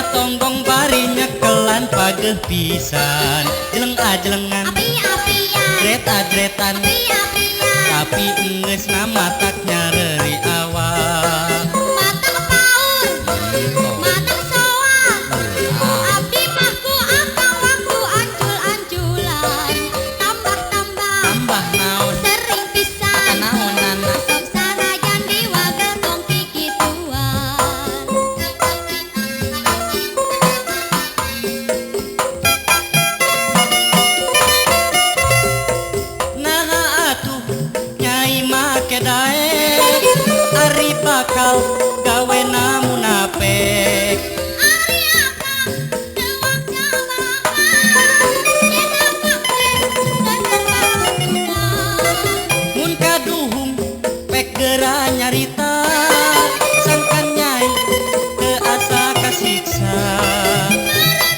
Dina tonggong bari nyekelan pageh pisan. Jeleng-ajelengan api-apian dret-adretan api-apian tapi enggeus matak nyareri awak. matak paur matak soang abdi mah ku akang waktu ancul-anculan tambah-tambah Tambah naon sering pisan naonana sok sanajan diwagel tong kikituan. naha atuh nyai make daek ari bakal gawe munapek. Ari akang teuang jabalakan cenah make teu Mun kaduhung pek geura nyarita sangkan nyai teu asa kasiksa.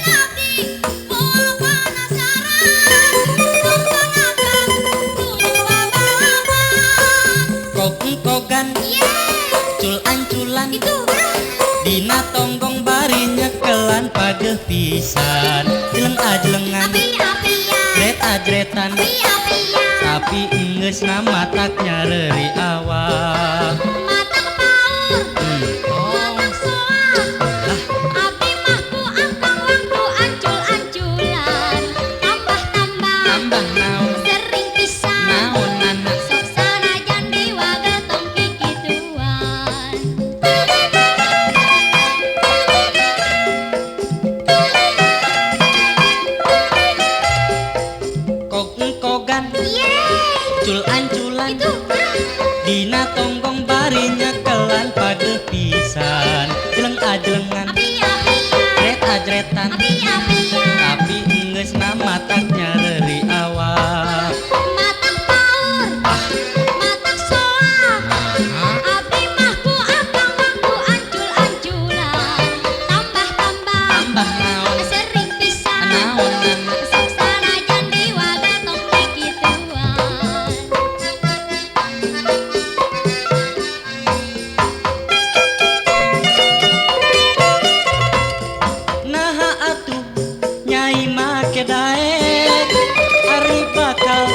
abdi moal panasaran nongkon akang tujuh babalakan. Kog-kogan cul-anculan Itu dina tonggong bari nyekelan pageh pisan. Jeleng-ajelengan api-apian dret-adretan api-apian tapi enggeus matak nyareri awak. matak paur matak soang abdi mah ku akang waktu ancul-anculan tambah-tambah Tambah naon sering pisan naonana sok sanajan diwagel tong kikituan. kog-kogan cul-anculan Itu dina tonggong bari nyekelan pageh pisan. Jeleng-ajelengan api-apian dret-adretan api-apian tapi enggeus matak nyareri awak. matak paur matak soang abdi mah ku akang waktu ancul-anculan tambah-tambah Tambah naon sering pisan naonana sok sanajan diwagel tong kikituan. naha atuh nyai make daek ari bakal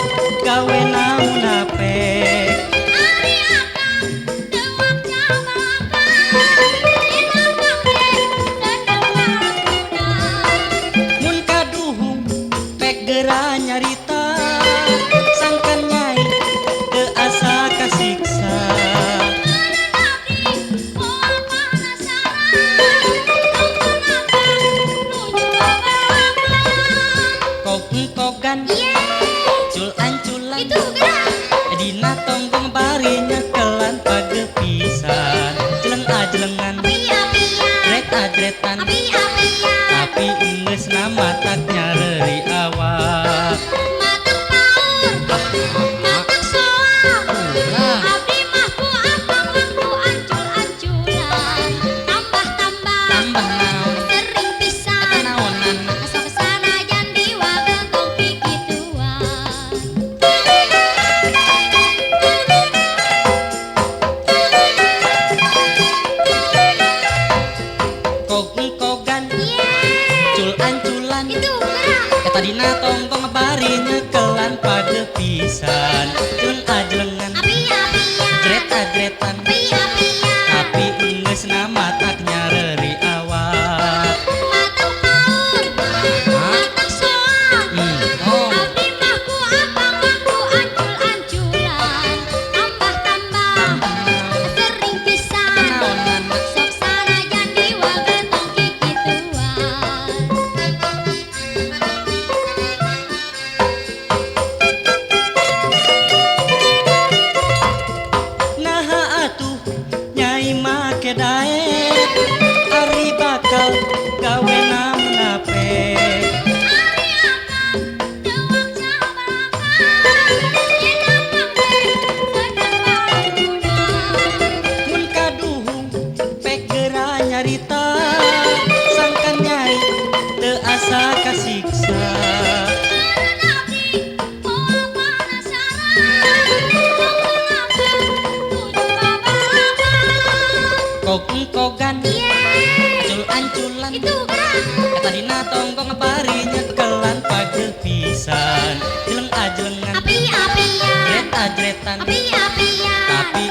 gawe munapek. Ari akang teuang jabalakan cenah make teu Mun kaduhung pek geura nyarita sangkan nyai teu asa kasiksa. moal panasaran nongkon akang nuju babalakan. Kog-kogan cul-anculan Itu gerak dina tonggong bari nyekelan pageh pisan. Jeleng-ajelengan api-apian dret-adretan api-apian tapi enggeus matak nyareri awak. matak paur matak soang abdi mah ku akang waktu ancul-anculan tambah-tambah Tambah naon sering pisan naonana sok sanajan diwagel tong kikituan. kog-kogan cul-anculan Itu gerak eta dina tonggong bari nyekelan pageh pisan. Jeleng-ajelengan api-apian dret-adretan api-apian tapi enggeus matak nyareri awak. matak paur matak soang abdi mah ku akang waktu ancul-anculan tambah-tambah sering pisan naonana sok sanajan diwagel tong kikituan. naha atuh nyai make daek ari bakal gawe munapek. Ari akang teuang jabalakan cenah make teu Mun kaduhung pek geura nyarita sangkan nyai teu asa kasiksa. Abdi Kog-kogan ancul-anculan Itu gerang. Eta dina tonggong bari nyekelan pageuh pisan jeleng ajelengan Api-apian. jret ajretan Api-apian. tapi